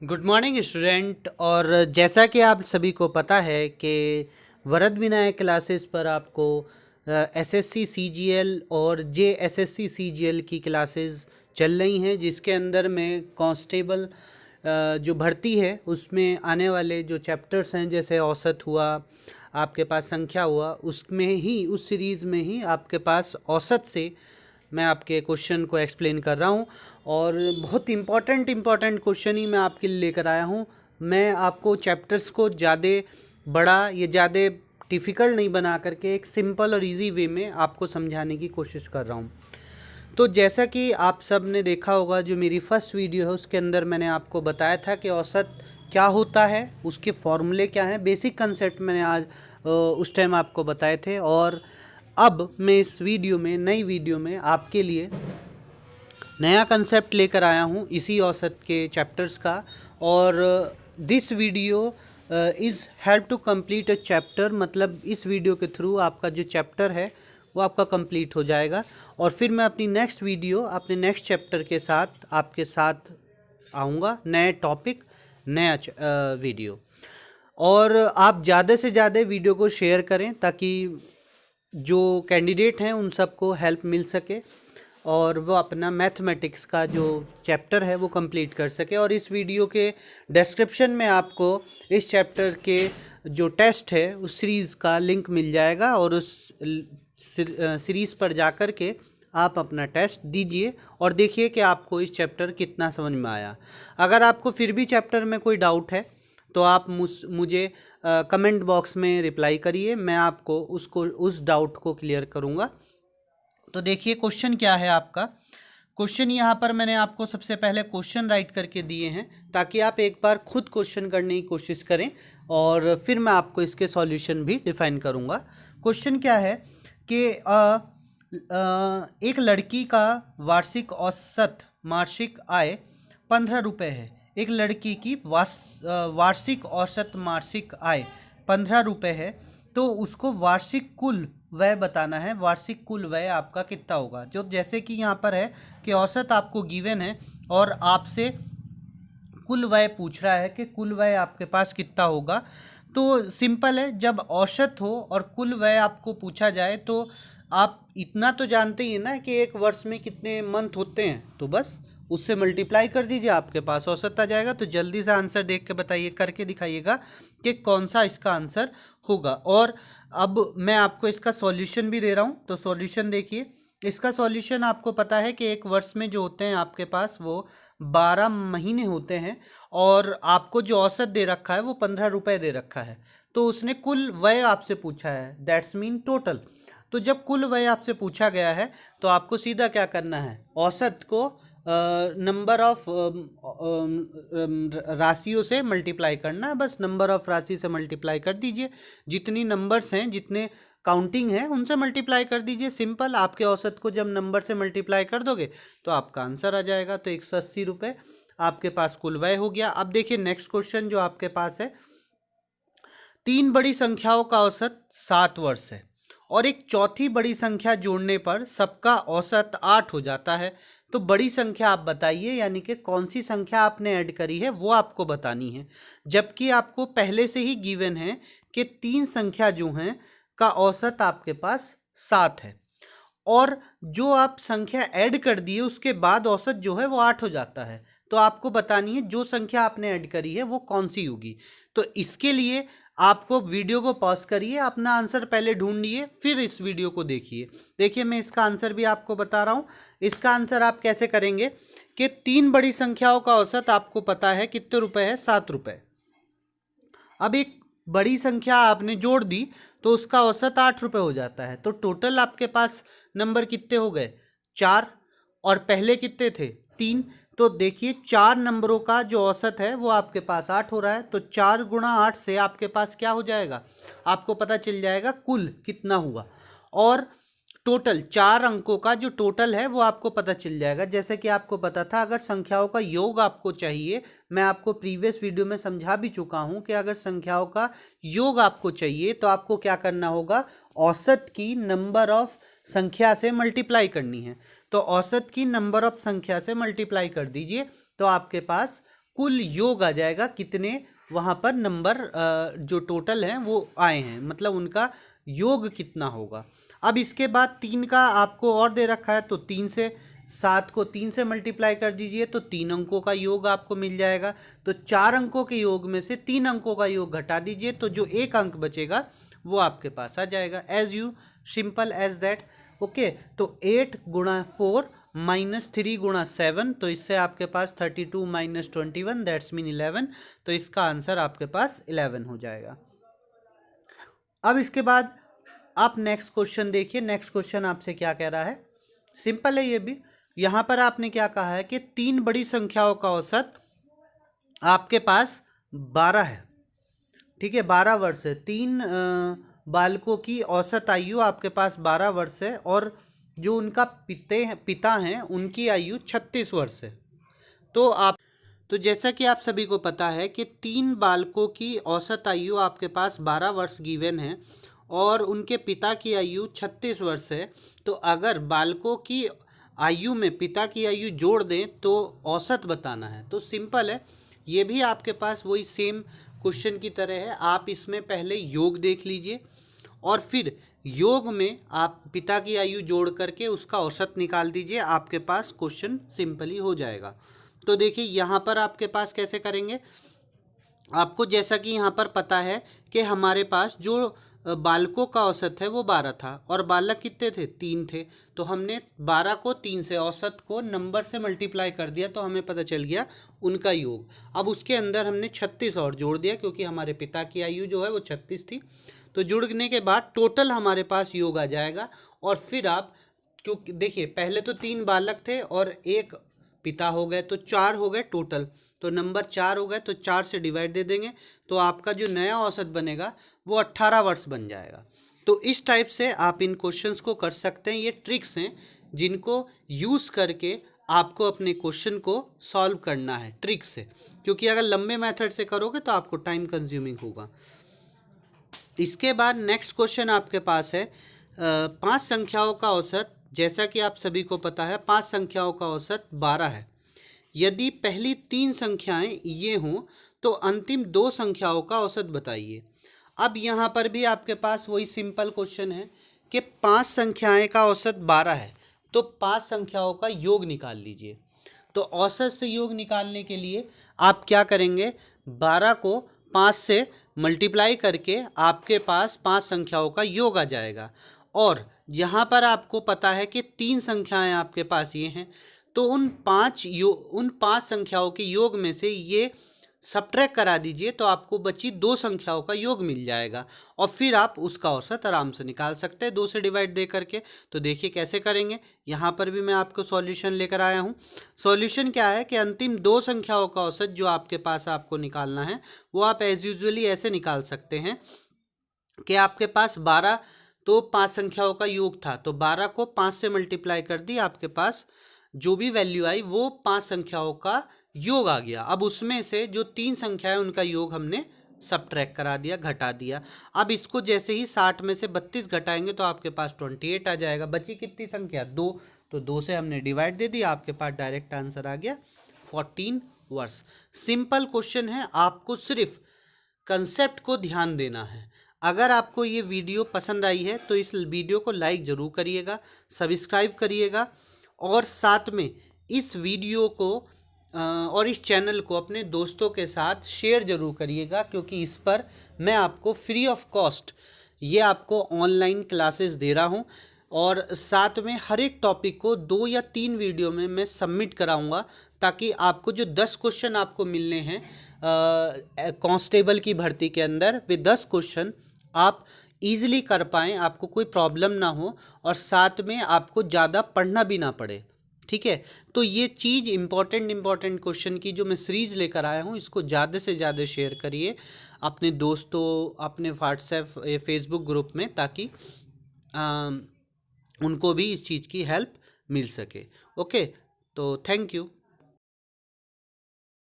Good morning student. और जैसा कि आप सभी को पता है कि वरद विनायक क्लासेस पर आपको एसएससी सीजीएल और जेएसएससी सीजीएल की क्लासेस चल रही हैं, जिसके अंदर में कांस्टेबल जो भर्ती है उसमें आने वाले जो चैप्टर्स हैं, जैसे औसत हुआ, आपके पास संख्या हुआ, उसमें ही उस सीरीज़ में ही आपके पास औसत से मैं आपके क्वेश्चन को एक्सप्लेन कर रहा हूँ। और बहुत इम्पॉर्टेंट क्वेश्चन ही मैं आपके लिए लेकर आया हूँ। मैं आपको चैप्टर्स को ज़्यादा बड़ा या ज़्यादा डिफ़िकल्ट नहीं बना करके एक सिंपल और इजी वे में आपको समझाने की कोशिश कर रहा हूँ। तो जैसा कि आप सब ने देखा होगा, जो मेरी फर्स्ट वीडियो है उसके अंदर मैंने आपको बताया था कि औसत क्या होता है, उसके फॉर्मूले क्या हैं, बेसिक कंसेप्ट मैंने आज उस टाइम आपको बताए थे। और अब मैं इस वीडियो में, नई वीडियो में आपके लिए नया कंसेप्ट लेकर आया हूँ इसी औसत के चैप्टर्स का। और this video is help to complete a chapter, मतलब इस वीडियो के थ्रू आपका जो चैप्टर है वो आपका कंप्लीट हो जाएगा। और फिर मैं अपनी नेक्स्ट वीडियो, अपने नेक्स्ट चैप्टर के साथ आपके साथ आऊँगा, नए टॉपिक, नया वीडियो। और आप ज़्यादा से ज़्यादा वीडियो को शेयर करें ताकि जो कैंडिडेट हैं उन सबको हेल्प मिल सके और वो अपना मैथमेटिक्स का जो चैप्टर है वो कंप्लीट कर सके। और इस वीडियो के डिस्क्रिप्शन में आपको इस चैप्टर के जो टेस्ट है उस सीरीज़ का लिंक मिल जाएगा, और उस सीरीज़ पर जाकर के आप अपना टेस्ट दीजिए और देखिए कि आपको इस चैप्टर कितना समझ में आया। अगर आपको फिर भी चैप्टर में कोई डाउट है तो आप मुझे कमेंट बॉक्स में रिप्लाई करिए, मैं आपको उस डाउट को क्लियर करूँगा। तो देखिए क्वेश्चन क्या है आपका। क्वेश्चन यहाँ पर मैंने आपको सबसे पहले क्वेश्चन राइट करके दिए हैं ताकि आप एक बार खुद क्वेश्चन करने की कोशिश करें, और फिर मैं आपको इसके सॉल्यूशन भी डिफाइन करूँगा। क्वेश्चन क्या है कि एक लड़की का वार्षिक औसत मासिक आय 15 रुपये है। एक लड़की की वार्षिक औसत मासिक आय 15 रुपये है, तो उसको वार्षिक कुल व्यय बताना है। वार्षिक कुल व्यय आपका कितना होगा, जो जैसे कि यहाँ पर है कि औसत आपको गिवन है और आपसे कुल व्यय पूछ रहा है कि कुल व्यय आपके पास कितना होगा। तो सिंपल है, जब औसत हो और कुल व्यय आपको पूछा जाए तो आप इतना तो जानते ही हैं ना कि एक वर्ष में कितने मंथ होते हैं, तो बस उससे मल्टीप्लाई कर दीजिए, आपके पास औसत आ जाएगा। तो जल्दी से आंसर देख के बताइए, करके दिखाइएगा कि कौन सा इसका आंसर होगा। और अब मैं आपको इसका सॉल्यूशन भी दे रहा हूँ, तो सॉल्यूशन देखिए। इसका सॉल्यूशन आपको पता है कि एक वर्ष में जो होते हैं आपके पास वो 12 महीने होते हैं, और आपको जो औसत दे रखा है वो 15 रुपये दे रखा है। तो उसने कुल व्यय आपसे पूछा है, दैट्स मीन टोटल। तो जब कुल व्यय आपसे पूछा गया है तो आपको सीधा क्या करना है, औसत को नंबर ऑफ राशियों से मल्टीप्लाई करना है। बस नंबर ऑफ राशि से मल्टीप्लाई कर दीजिए, जितनी नंबर्स हैं, जितने काउंटिंग है उनसे मल्टीप्लाई कर दीजिए। सिंपल, आपके औसत को जब नंबर से मल्टीप्लाई कर दोगे तो आपका आंसर आ जाएगा। तो 180 रुपये आपके पास कुल व्यय हो गया। अब देखिए नेक्स्ट क्वेश्चन जो आपके पास है, तीन बड़ी संख्याओं का औसत 7 वर्ष है और एक चौथी बड़ी संख्या जोड़ने पर सबका औसत 8 हो जाता है। तो बड़ी संख्या आप बताइए, यानी कि कौन सी संख्या आपने ऐड करी है वो आपको बतानी है, जबकि आपको पहले से ही गिवन है कि तीन संख्या जो हैं का औसत आपके पास 7 है, और जो आप संख्या ऐड कर दिए उसके बाद औसत जो है वो 8 हो जाता है। तो आपको बतानी है जो संख्या आपने ऐड करी है वो कौन सी होगी। तो इसके लिए आपको वीडियो को पॉज करिए, अपना आंसर पहले ढूंढिए, फिर इस वीडियो को देखिए। देखिए मैं इसका आंसर भी आपको बता रहा हूँ। इसका आंसर आप कैसे करेंगे कि तीन बड़ी संख्याओं का औसत आपको पता है कितने रुपए है, 7 रुपये। अब एक बड़ी संख्या आपने जोड़ दी तो उसका औसत 8 रुपये हो जाता है। तो टोटल आपके पास नंबर कितने हो गए, 4, और पहले कितने थे, 3। तो देखिए 4 नंबरों का जो औसत है वो आपके पास 8 हो रहा है। तो 4 गुणा 8 से आपके पास क्या हो जाएगा, आपको पता चल जाएगा कुल कितना हुआ। और टोटल 4 अंकों का जो टोटल है वो आपको पता चल जाएगा। जैसे कि आपको पता था, अगर संख्याओं का योग आपको चाहिए, मैं आपको प्रीवियस वीडियो में समझा भी चुका हूं कि अगर संख्याओं का योग आपको चाहिए तो आपको क्या करना होगा, औसत की नंबर ऑफ संख्या से मल्टीप्लाई करनी है। तो औसत की नंबर ऑफ संख्या से मल्टीप्लाई कर दीजिए तो आपके पास कुल योग आ जाएगा कितने वहाँ पर नंबर जो टोटल हैं वो आए हैं, मतलब उनका योग कितना होगा। अब इसके बाद 3 का आपको और दे रखा है, तो 3 से 7 को 3 से मल्टीप्लाई कर दीजिए तो 3 अंकों का योग आपको मिल जाएगा। तो 4 अंकों के योग में से 3 अंकों का योग घटा दीजिए तो जो एक अंक बचेगा वो आपके पास आ जाएगा। As you simple as that. Okay, तो 8 गुणा 4 माइनस 3 गुणा 7, तो इससे आपके पास 32 माइनस 21 दैट्स मीन 11। तो इसका आंसर आपके पास 11 हो जाएगा। अब इसके बाद आप नेक्स्ट क्वेश्चन देखिए। नेक्स्ट क्वेश्चन आपसे क्या कह रहा है, सिंपल है ये भी। यहाँ पर आपने क्या कहा है कि 3 बड़ी संख्याओं का औसत आपके पास 12 है। ठीक है, 12 वर्ष है। 3 बालकों की औसत आयु आपके पास 12 वर्ष है और जो उनका पिता हैं उनकी आयु 36 वर्ष है। तो जैसा कि आप सभी को पता है कि 3 बालकों की औसत आयु आपके पास 12 वर्ष गिवन है और उनके पिता की आयु 36 वर्ष है। तो अगर बालकों की आयु में पिता की आयु जोड़ दें तो औसत बताना है। तो सिंपल है, ये भी आपके पास वही सेम क्वेश्चन की तरह है। आप इसमें पहले योग देख लीजिए और फिर योग में आप पिता की आयु जोड़ करके उसका औसत निकाल दीजिए, आपके पास क्वेश्चन सिंपली हो जाएगा। तो देखिए यहाँ पर आपके पास कैसे करेंगे, आपको जैसा कि यहाँ पर पता है कि हमारे पास जो बालकों का औसत है वो 12 था और बालक कितने थे, 3 थे। तो हमने 12 को 3 से औसत को नंबर से मल्टीप्लाई कर दिया तो हमें पता चल गया उनका योग। अब उसके अंदर हमने 36 और जोड़ दिया क्योंकि हमारे पिता की आयु जो है वो 36 थी। तो जुड़ने के बाद टोटल हमारे पास योग आ जाएगा। और फिर आप, क्योंकि देखिए पहले तो 3 बालक थे और 1 पिता हो गए तो 4 हो गए टोटल। तो नंबर 4 हो गए तो 4 से डिवाइड दे देंगे तो आपका जो नया औसत बनेगा वो 18 वर्ष बन जाएगा। तो इस टाइप से आप इन क्वेश्चंस को कर सकते हैं। ये ट्रिक्स हैं जिनको यूज़ करके आपको अपने क्वेश्चन को सॉल्व करना है ट्रिक से, क्योंकि अगर लंबे मेथड से करोगे तो आपको टाइम कंज्यूमिंग होगा। इसके बाद नेक्स्ट क्वेश्चन आपके पास है 5 संख्याओं का औसत। जैसा कि आप सभी को पता है 5 संख्याओं का औसत 12 है। यदि पहली 3 संख्याएं ये हों तो अंतिम 2 संख्याओं का औसत बताइए। अब यहाँ पर भी आपके पास वही सिंपल क्वेश्चन है कि 5 संख्याएं का औसत 12 है तो 5 संख्याओं का योग निकाल लीजिए। तो औसत से योग निकालने के लिए आप क्या करेंगे, 12 को 5 से मल्टीप्लाई करके आपके पास 5 संख्याओं का योग आ जाएगा। और यहाँ पर आपको पता है कि 3 संख्याएं आपके पास ये हैं तो उन 5 संख्याओं के योग में से ये सब्ट्रैक्ट करा दीजिए तो आपको बची 2 संख्याओं का योग मिल जाएगा और फिर आप उसका औसत आराम से निकाल सकते हैं 2 से डिवाइड दे करके। तो देखिए कैसे करेंगे, यहाँ पर भी मैं आपको सॉल्यूशन लेकर आया हूँ। सॉल्यूशन क्या है कि अंतिम 2 संख्याओं का औसत जो आपके पास आपको निकालना है वो आप एज यूजुअली ऐसे निकाल सकते हैं कि आपके पास 12 तो 5 संख्याओं का योग था तो 12 को 5 से मल्टीप्लाई कर दी, आपके पास जो भी वैल्यू आई वो 5 संख्याओं का योग आ गया। अब उसमें से जो 3 संख्या है उनका योग हमने सब्ट्रैक्ट करा दिया, घटा दिया। अब इसको जैसे ही 60 में से 32 घटाएंगे तो आपके पास 28 आ जाएगा। बची कितनी संख्या, 2, तो 2 से हमने डिवाइड दे दिया, आपके पास डायरेक्ट आंसर आ गया 14 वर्ष। सिंपल क्वेश्चन है, आपको सिर्फ कंसेप्ट को ध्यान देना है। अगर आपको ये वीडियो पसंद आई है तो इस वीडियो को लाइक ज़रूर करिएगा, सब्सक्राइब करिएगा और साथ में इस वीडियो को और इस चैनल को अपने दोस्तों के साथ शेयर ज़रूर करिएगा, क्योंकि इस पर मैं आपको फ्री ऑफ कॉस्ट ये आपको ऑनलाइन क्लासेस दे रहा हूँ और साथ में हर एक टॉपिक को 2 या 3 वीडियो में मैं सबमिट कराऊंगा ताकि आपको जो 10 क्वेश्चन आपको मिलने हैं कांस्टेबल की भर्ती के अंदर, वे 10 क्वेश्चन आप इजीली कर पाएँ, आपको कोई प्रॉब्लम ना हो और साथ में आपको ज़्यादा पढ़ना भी ना पड़े। ठीक है, तो ये चीज़ इम्पॉर्टेंट क्वेश्चन की जो मैं सीरीज़ लेकर आया हूँ इसको ज़्यादा से ज़्यादा शेयर करिए अपने दोस्तों, अपने व्हाट्सएप फेसबुक ग्रुप में, ताकि उनको भी इस चीज़ की हेल्प मिल सके। ओके, तो थैंक यू।